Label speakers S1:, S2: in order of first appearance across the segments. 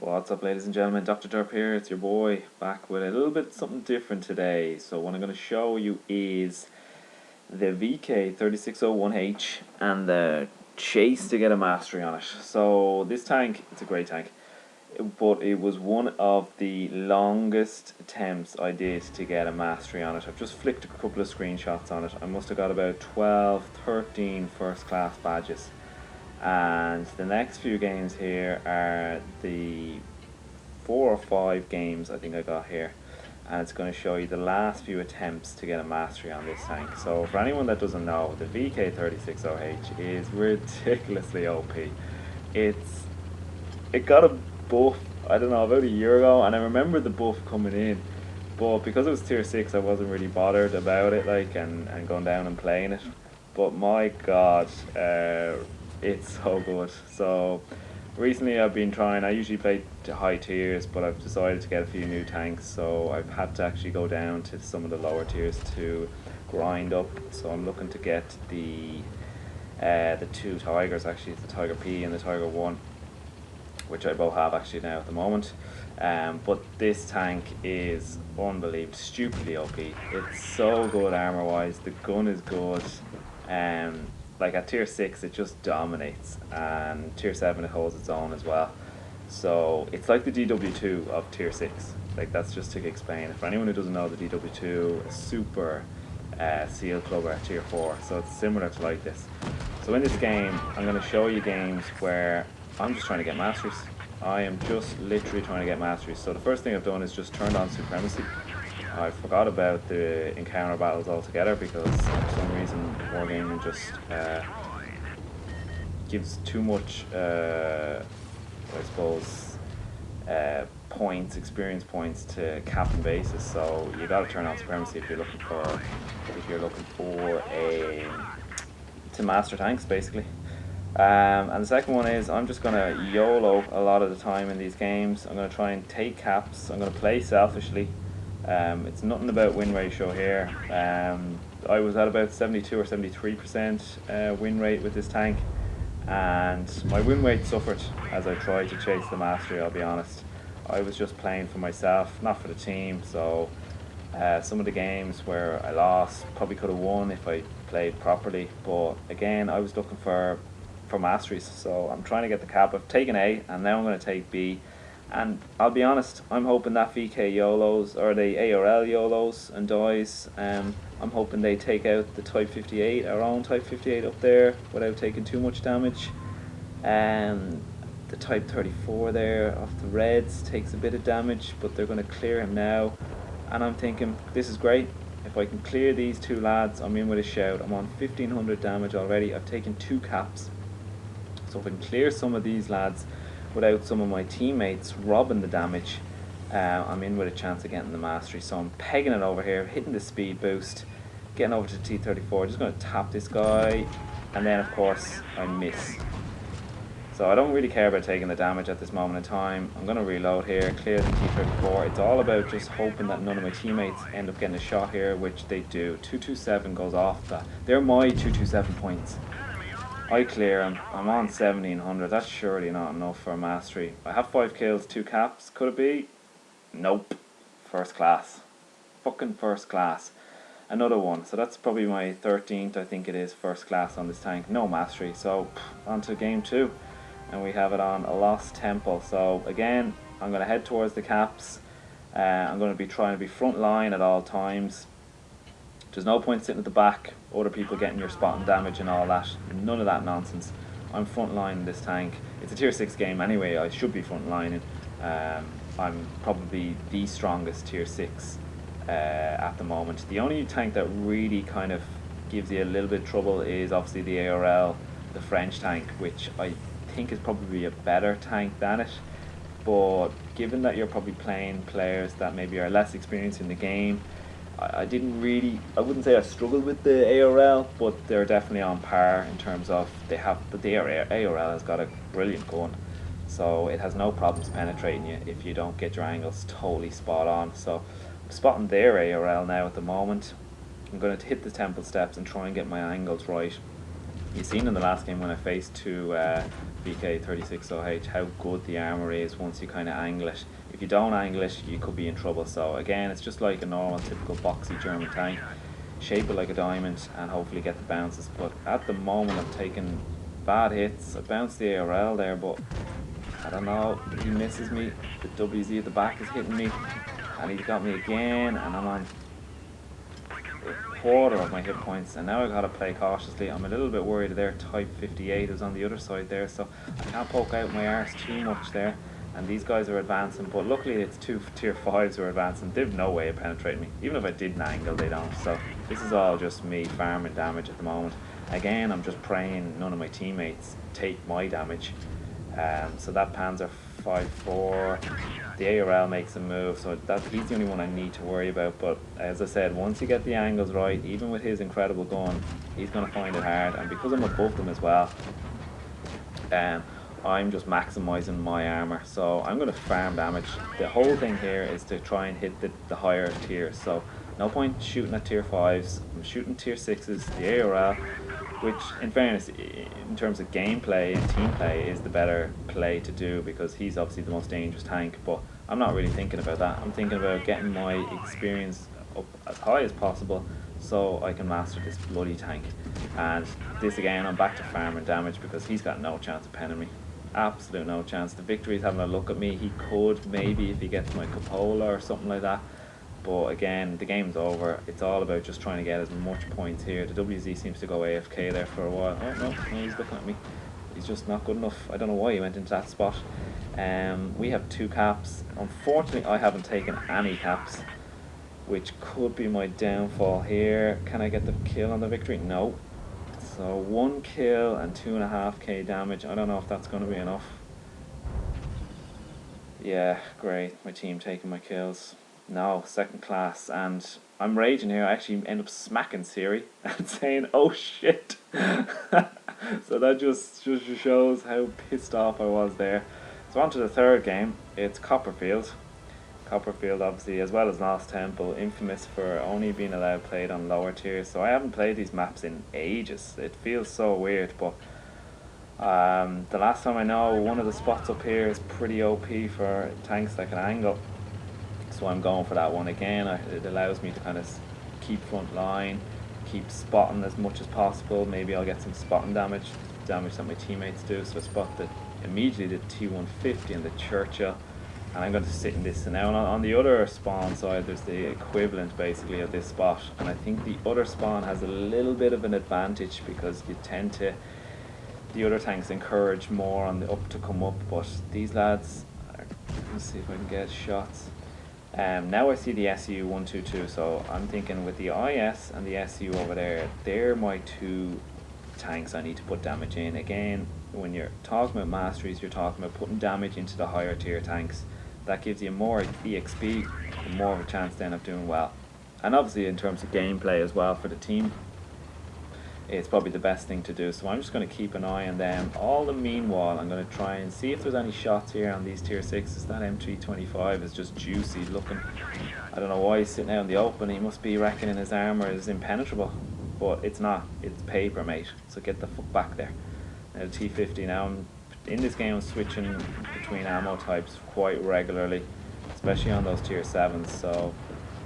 S1: What's up, ladies and gentlemen? Dr. Derp here. It's your boy, back with a little bit something different today. So what I'm going to show you is the VK3601H and the chase to get a mastery on it. So this tank, it's a great tank, but it was one of the longest attempts I did to get a mastery on it. I've just flicked a couple of screenshots on it. I must have got about 12, 13 first class badges. And the next few games here are the 4 or 5 games I think I got here, and it's going to show you the last few attempts to get a mastery on this tank. So for anyone that doesn't know, the VK36OH is ridiculously OP. It got a buff, I don't know, about a year ago, and I remember the buff coming in, but because it was tier 6 I wasn't really bothered about it, like, and going down and playing it. But my god, it's so good. So recently I've been trying, I usually play to high tiers, but I've decided to get a few new tanks, so I've had to actually go down to some of the lower tiers to grind up. So I'm looking to get the 2 Tigers, actually it's the Tiger P and the Tiger 1, which I both have actually now at the moment. But this tank is unbelievable, stupidly OP. It's so good armor wise, the gun is good. Like at tier 6 it just dominates, and tier 7 it holds its own as well. So it's like the DW2 of tier 6. Like, that's just to explain. For anyone who doesn't know, the DW2 is super seal clubber at tier 4, so it's similar to like this. So in this game I'm going to show you games where I'm just trying to get masteries. I am just literally trying to get masteries. So the first thing I've done is just turned on supremacy. I forgot about the encounter battles altogether because for some reason wargaming just gives too much, I suppose, points, experience points to captain bases. So you got to turn on supremacy if you're looking for a to master tanks, basically. And the second one is I'm just gonna YOLO a lot of the time in these games. I'm gonna try and take caps. I'm gonna play selfishly. It's nothing about win ratio here. I was at about 72 or 73% win rate with this tank, and my win rate suffered as I tried to chase the mastery, I'll be honest. I was just playing for myself, not for the team, so some of the games where I lost, probably could have won if I played properly, but again I was looking for masteries, so I'm trying to get the cap. I've taken A and now I'm going to take B. And I'll be honest, I'm hoping that VK YOLOs, or the ARL YOLOs and dies, I'm hoping they take out the Type 58, our own Type 58 up there, without taking too much damage. The Type 34 there off the Reds takes a bit of damage, but they're going to clear him now. And I'm thinking, this is great. If I can clear these 2 lads, I'm in with a shout. I'm on 1500 damage already. I've taken 2 caps. So if I can clear some of these lads without some of my teammates robbing the damage, I'm in with a chance of getting the mastery. So I'm pegging it over here, hitting the speed boost, getting over to T34, just going to tap this guy, and then of course I miss. So I don't really care about taking the damage at this moment in time. I'm going to reload here, clear the T34. It's all about just hoping that none of my teammates end up getting a shot here, which they do. 227 goes off that. They're my 227 points. I clear him. I'm on 1700. That's surely not enough for a mastery. I have 5 kills, 2 caps. Could it be? Nope. First class. Fucking first class. Another one. So that's probably my 13th, I think it is, first class on this tank. No mastery. So on to game 2. And we have it on a Lost Temple. So again, I'm going to head towards the caps. I'm going to be trying to be front line at all times. There's no point sitting at the back, other people getting your spot and damage and all that. None of that nonsense. I'm front lining this tank. It's a tier 6 game anyway, I should be front lining. I'm probably the strongest tier 6 at the moment. The only tank that really kind of gives you a little bit of trouble is obviously the ARL, the French tank, which I think is probably a better tank than it. But given that you're probably playing players that maybe are less experienced in the game, I wouldn't say I struggled with the ARL, but they're definitely on par in terms of the ARL has got a brilliant gun, so it has no problems penetrating you if you don't get your angles totally spot on. So I'm spotting their ARL now at the moment. I'm going to hit the temple steps and try and get my angles right. You've seen in the last game when I faced two VK36OH how good the armor is once you kind of angle it. If you don't angle it, you could be in trouble. So again, it's just like a normal, typical boxy German tank. Shape it like a diamond and hopefully get the bounces. But at the moment, I'm taking bad hits. I bounced the ARL there, but I don't know. He misses me. The WZ at the back is hitting me, and he's got me again, and I'm on a quarter of my hit points, and now I gotta play cautiously. I'm a little bit worried there. Type 58 is on the other side there, so I can't poke out my arse too much there. And these guys are advancing, but luckily it's two tier 5s who are advancing. They've no way of penetrating me. Even if I didn't angle, they don't. So this is all just me farming damage at the moment. Again, I'm just praying none of my teammates take my damage. So that Panzer 5-4, the ARL makes a move, so he's the only one I need to worry about. But as I said, once you get the angles right, even with his incredible gun, he's going to find it hard. And because I'm above them as well, I'm just maximizing my armor, so I'm going to farm damage. The whole thing here is to try and hit the higher tiers, so no point shooting at tier 5s. I'm shooting tier 6s, the ARL, which in fairness, in terms of gameplay and team play, is the better play to do because he's obviously the most dangerous tank. But I'm not really thinking about that. I'm thinking about getting my experience up as high as possible so I can master this bloody tank. And this again, I'm back to farming damage because he's got no chance of penning me. Absolute no chance. The Victory's having a look at me. He could maybe if he gets my cupola or something like that. But again, the game's over. It's all about just trying to get as much points here. The WZ seems to go AFK there for a while. Oh no, he's looking at me. He's just not good enough. I don't know why he went into that spot. We have 2 caps. Unfortunately, I haven't taken any caps, which could be my downfall here. Can I get the kill on the Victory? No. So 1 kill and 2.5k damage. I don't know if that's going to be enough. Yeah, great. My team taking my kills. No, second class. And I'm raging here. I actually end up smacking Siri and saying, oh shit. So that just shows how pissed off I was there. So on to the third game. It's Copperfield. Copperfield, obviously, as well as Lost Temple, infamous for only being allowed played on lower tiers. So I haven't played these maps in ages. It feels so weird, but the last time I know, one of the spots up here is pretty OP for tanks that can angle. So I'm going for that one again. It allows me to kind of keep front line, keep spotting as much as possible. Maybe I'll get some spotting damage that my teammates do. So I spot immediately the T-150 and the Churchill. And I'm going to sit in this. And now on the other spawn side, there's the equivalent basically of this spot. And I think the other spawn has a little bit of an advantage because you tend to, the other tanks encourage more on the up to come up. But these lads, let's see if I can get shots. Now I see the SU-122, so I'm thinking with the IS and the SU over there, they're my 2 tanks I need to put damage in. Again, when you're talking about masteries, you're talking about putting damage into the higher tier tanks. That gives you more EXP and more of a chance then of doing well. And obviously in terms of gameplay as well for the team, it's probably the best thing to do. So I'm just going to keep an eye on them. All the meanwhile, I'm going to try and see if there's any shots here on these tier 6s. That M325 is just juicy looking. I don't know why he's sitting out in the open. He must be reckoning his armor is impenetrable. But it's not. It's paper, mate. So get the fuck back there. Now the T50 now. In this game I'm switching between ammo types quite regularly, especially on those tier 7s. So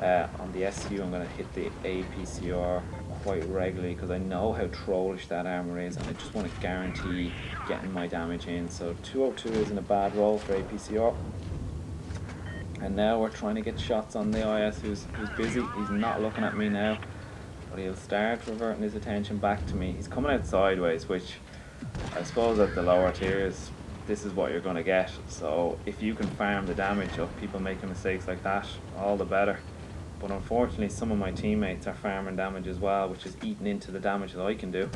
S1: on the SU I'm going to hit the APCR quite regularly because I know how trollish that armor is and I just want to guarantee getting my damage in. So 202 isn't a bad roll for APCR. And now we're trying to get shots on the IS who's busy. He's not looking at me now, but he'll start reverting his attention back to me. He's coming out sideways, which I suppose at the lower tiers this is what you're going to get. So if you can farm the damage of people making mistakes like that, all the better. But unfortunately some of my teammates are farming damage as well, which is eating into the damage that I can do.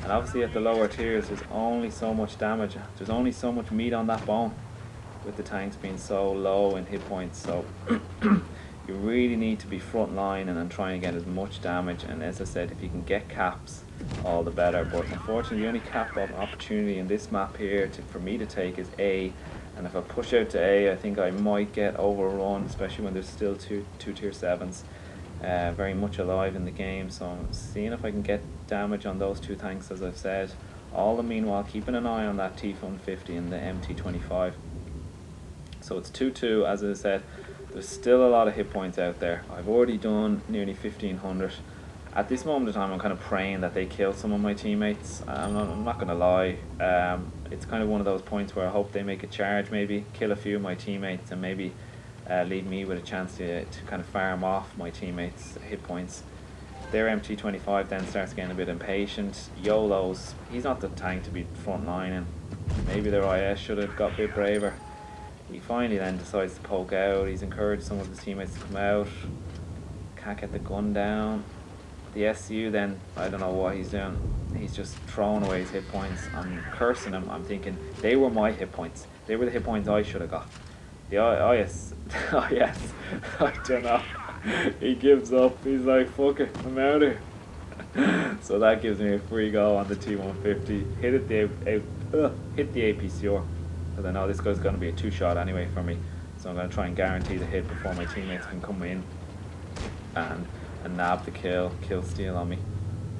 S1: And obviously at the lower tiers there's only so much damage, there's only so much meat on that bone with the tanks being so low in hit points. So you really need to be front line and try and get as much damage. And as I said, if you can get caps, all the better. But unfortunately the only cap opportunity in this map here for me to take is A. And if I push out to A, I think I might get overrun, especially when there's still two tier 7s. very much alive in the game, so I'm seeing if I can get damage on those two tanks, as I've said. All the meanwhile keeping an eye on that T-150 and the MT-25. So it's 2-2, as I said. There's still a lot of hit points out there. I've already done nearly 1500. At this moment in time, I'm kind of praying that they kill some of my teammates. I'm not going to lie. It's kind of one of those points where I hope they make a charge, maybe kill a few of my teammates, and maybe leave me with a chance to kind of farm off my teammates' hit points. Their MT-25 then starts getting a bit impatient. YOLO's, he's not the tank to be front lining. Maybe their IS should have got a bit braver. He finally then decides to poke out. He's encouraged some of his teammates to come out. Can't get the gun down. The SU then, I don't know what he's doing. He's just throwing away his hit points. I'm cursing him. I'm thinking they were my hit points. They were the hit points I should have got. The IS, I don't know. He gives up. He's like, fuck it, I'm out of here. So that gives me a free go on the T-150. Hit the APCR. Because I know this guy's going to be a two-shot anyway for me. So I'm going to try and guarantee the hit before my teammates can come in and nab the kill steal on me.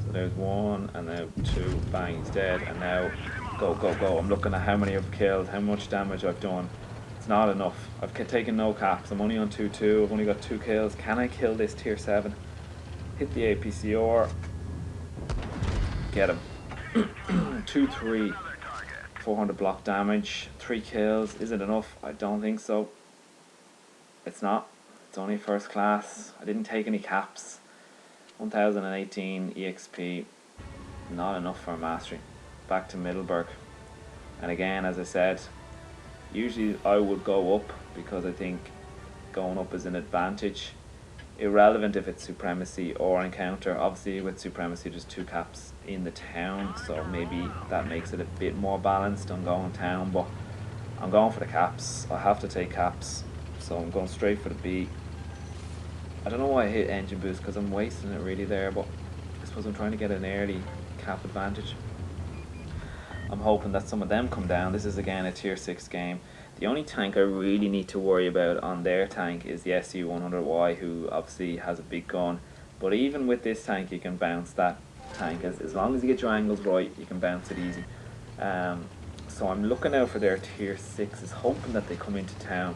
S1: So there's one, and now two, bang, he's dead. And now, go. I'm looking at how many I've killed, how much damage I've done. It's not enough. I've taken no caps. I'm only on 2-2. I've only got 2 kills. Can I kill this tier 7? Hit the APCR. Get him. 2-3. 400 block damage. 3 kills. Is it enough? I don't think so. It's not. It's only first class. I didn't take any caps. 1018 EXP. Not enough for a mastery. Back to Middleburg. And again, as I said, usually I would go up because I think going up is an advantage. Irrelevant if it's supremacy or encounter. Obviously with supremacy there's 2 caps in the town, so maybe that makes it a bit more balanced on going town, but I'm going for the caps. I have to take caps, so I'm going straight for the B. I don't know why I hit engine boost because I'm wasting it really there, but I suppose I'm trying to get an early cap advantage. I'm hoping that some of them come down. This is again a tier 6 game. The only tank I really need to worry about on their tank is the SU-100Y, who obviously has a big gun. But even with this tank you can bounce that tank. As long as you get your angles right, you can bounce it easy. So I'm looking out for their tier 6s, hoping that they come into town.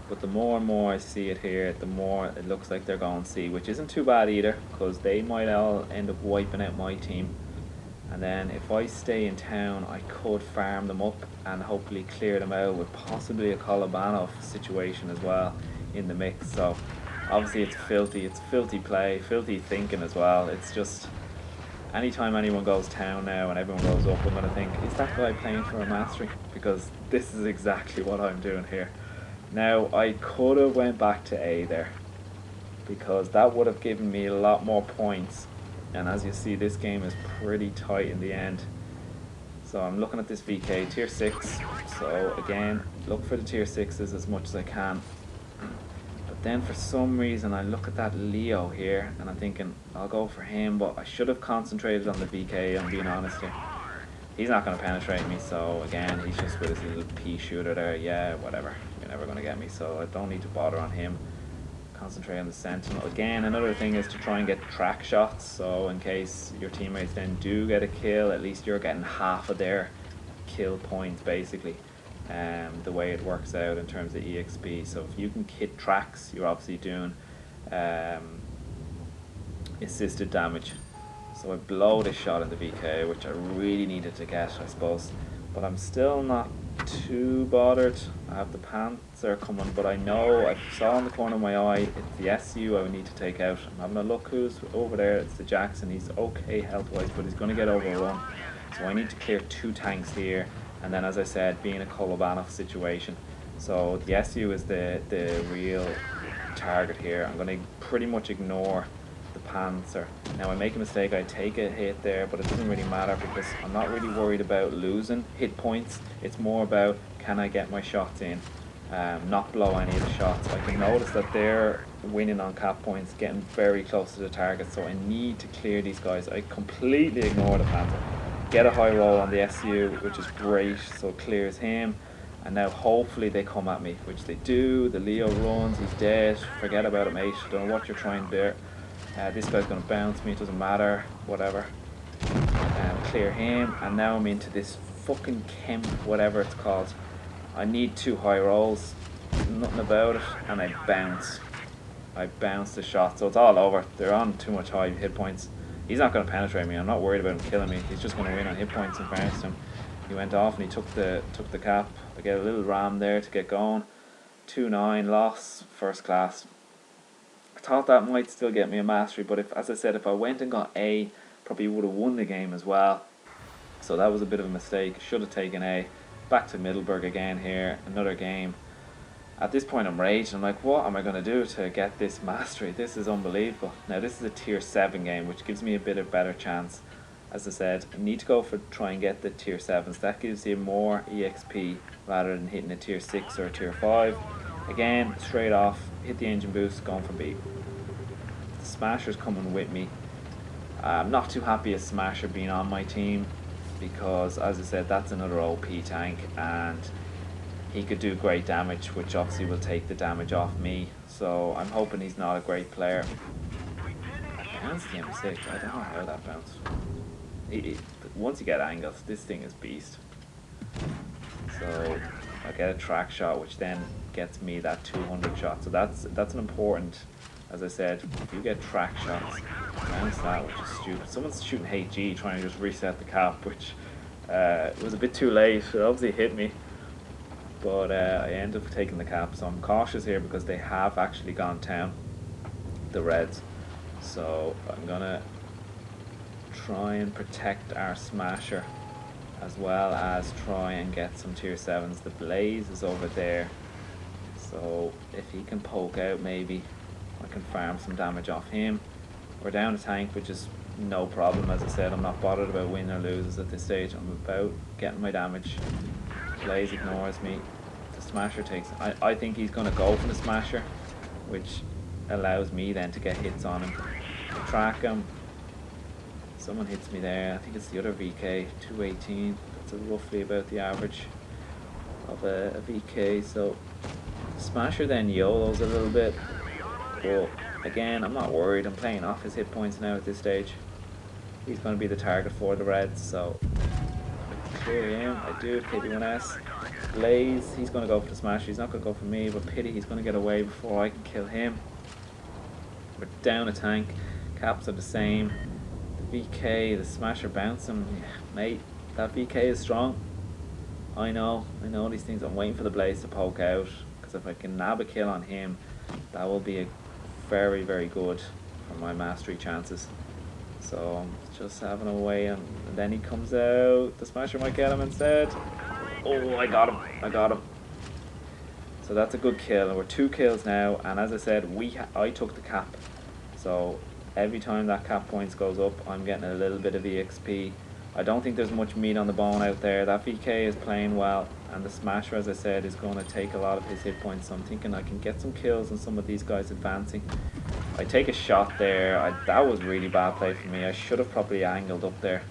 S1: But the more and more I see it here, the more it looks like they're going C, which isn't too bad either, because they might all end up wiping out my team. And then if I stay in town, I could farm them up and hopefully clear them out with possibly a Kolobanov situation as well in the mix. So obviously it's filthy play, filthy thinking as well. It's just, anytime anyone goes town now and everyone goes up, I'm going to think, is that guy playing for a mastery? Because this is exactly what I'm doing here. Now I could have went back to A there, because that would have given me a lot more points. And as you see, this game is pretty tight in the end. So I'm looking at this VK, tier 6. So again, look for the tier 6s as much as I can. But then for some reason I look at that Leo here and I'm thinking I'll go for him, but I should have concentrated on the VK, I'm being honest here. He's not going to penetrate me, so again, he's just with his little pea shooter there. Yeah, whatever, you're never going to get me, so I don't need to bother on him. Concentrate on the sentinel. Again, another thing is to try and get track shots, so in case your teammates then do get a kill, at least you're getting half of their kill points basically. The way it works out in terms of EXP. So if you can hit tracks, you're obviously doing assisted damage. So I blow this shot in the VK, which I really needed to get, I suppose. But I'm still not too bothered. I have the Panzer coming, but I know, I saw in the corner of my eye, it's the SU I would need to take out. I'm having a look who's over there. It's the Jackson. He's okay health-wise, but he's going to get overrun. So I need to clear 2 tanks here, and then, as I said, being a Kolobanov situation. So the SU is the real target here. I'm going to pretty much ignore the Panzer. Now I make a mistake, I take a hit there, but it doesn't really matter because I'm not really worried about losing hit points. It's more about, can I get my shots in, not blow any of the shots. I can notice that they're winning on cap points, getting very close to the target, so I need to clear these guys. I completely ignore the Panzer. Get a high roll on the SU, which is great, so it clears him. And now hopefully they come at me, which they do. The Leo runs, he's dead. Forget about it, mate. Don't know what you're trying to do. This guy's going to bounce me, it doesn't matter, whatever. Clear him, and now I'm into this fucking Kemp, whatever it's called. I need 2 high rolls, nothing about it, and I bounce. I bounce the shot, so it's all over. They're on too much high hit points. He's not going to penetrate me. I'm not worried about him killing me. He's just going to win on hit points in fairness to him. He went off and he took the cap. I get a little ram there to get going. 2-9 loss, first class. I thought that might still get me a mastery, but if, as I said, if I went and got A, probably would have won the game as well. So that was a bit of a mistake. Should have taken A. Back to Middleburg again here. Another game. At this point I'm raging. I'm like, what am I going to do to get this mastery? This is unbelievable. Now this is a tier 7 game, which gives me a bit of better chance. As I said, I need to go for try and get the tier 7s. That gives you more EXP rather than hitting a tier 6 or a tier 5. Again, straight off, hit the engine boost, going for B. The Smasher's coming with me. I'm not too happy as Smasher being on my team, because as I said, that's another OP tank and he could do great damage, which obviously will take the damage off me. So I'm hoping he's not a great player. I bounced the M6. I don't know how that bounced. Once you get angles, this thing is beast. So I get a track shot, which then gets me that 200 shot. So that's an important, as I said, if you get track shots, bounce that, which is stupid. Someone's shooting HG trying to just reset the cap, which it was a bit too late. It obviously hit me, but I ended up taking the cap. So I'm cautious here because they have actually gone down, the Reds. So I'm gonna try and protect our Smasher, as well as try and get some tier 7s. The Blaze is over there, so if he can poke out, maybe I can farm some damage off him. We're down a tank, which is no problem. As I said, I'm not bothered about win or loses at this stage. I'm about getting my damage. Blaze ignores me. The Smasher takes... I think he's going to go for the Smasher, which allows me then to get hits on him. Track him. Someone hits me there. I think it's the other VK, 218. That's roughly about the average of a VK. So Smasher then YOLOs a little bit. But again, I'm not worried. I'm playing off his hit points now at this stage. He's going to be the target for the Reds. So clear him. I do. KB1S. Blaze, he's going to go for the Smasher. He's not going to go for me, but pity he's going to get away before I can kill him. We're down a tank. Caps are the same. VK, the Smasher bouncing, mate, that VK is strong. I know these things. I'm waiting for the Blaze to poke out, because if I can nab a kill on him, that will be a very, very good for my mastery chances. So I'm just having a way, and then he comes out. The Smasher might get him instead. Oh, I got him. So that's a good kill, and we're 2 kills now. And as I said, I took the cap, so every time that cap points goes up, I'm getting a little bit of EXP. I don't think there's much meat on the bone out there. That VK is playing well, and the Smasher, as I said, is going to take a lot of his hit points. So I'm thinking I can get some kills on some of these guys advancing. I take a shot there. That was really bad play for me. I should have probably angled up there.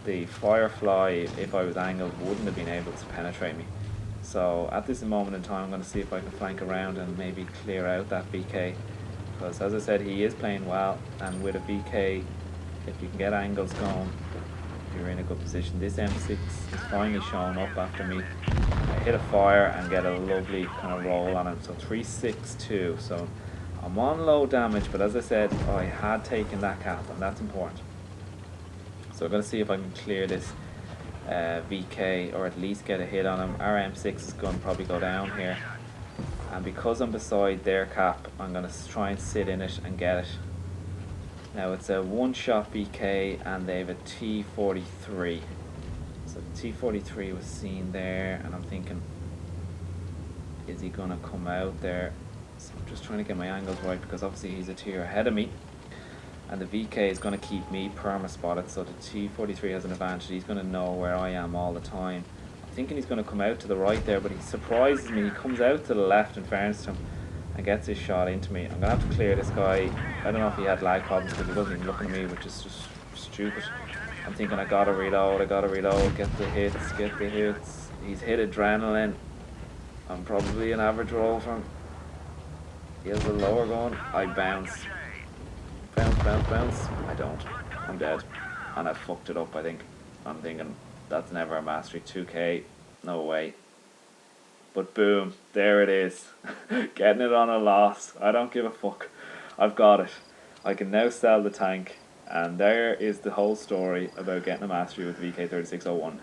S1: The Firefly, if I was angled, wouldn't have been able to penetrate me. So at this moment in time, I'm going to see if I can flank around and maybe clear out that VK. Because as I said, he is playing well, and with a VK, if you can get angles going, you're in a good position. This M6 is finally showing up after me. I hit a fire and get a lovely kind of roll on him. So 362. So I'm on low damage, but as I said, I had taken that cap, and that's important. So I'm going to see if I can clear this VK, or at least get a hit on him. Our M6 is going to probably go down here. And because I'm beside their cap, I'm going to try and sit in it and get it. Now it's a one-shot VK, and they have a T43. So the T43 was seen there, and I'm thinking, is he going to come out there? So I'm just trying to get my angles right, because obviously he's a tier ahead of me. And the VK is going to keep me perma-spotted, so the T43 has an advantage. He's going to know where I am all the time. Thinking he's going to come out to the right there, but he surprises me. He comes out to the left, in fairness to him, and gets his shot into me. I'm going to have to clear this guy. I don't know if he had lag problems, because he wasn't even looking at me, which is just stupid. I'm thinking I got to reload, get the hits. He's hit Adrenaline. I'm probably an average roll from. He has a lower going. I bounce. Bounce, bounce, bounce. I don't. I'm dead. And I fucked it up, I think. I'm thinking, that's never a mastery. 2k. No way. But boom, there it is. Getting it on a loss. I don't give a fuck. I've got it. I can now sell the tank. And there is the whole story about getting a mastery with VK3601.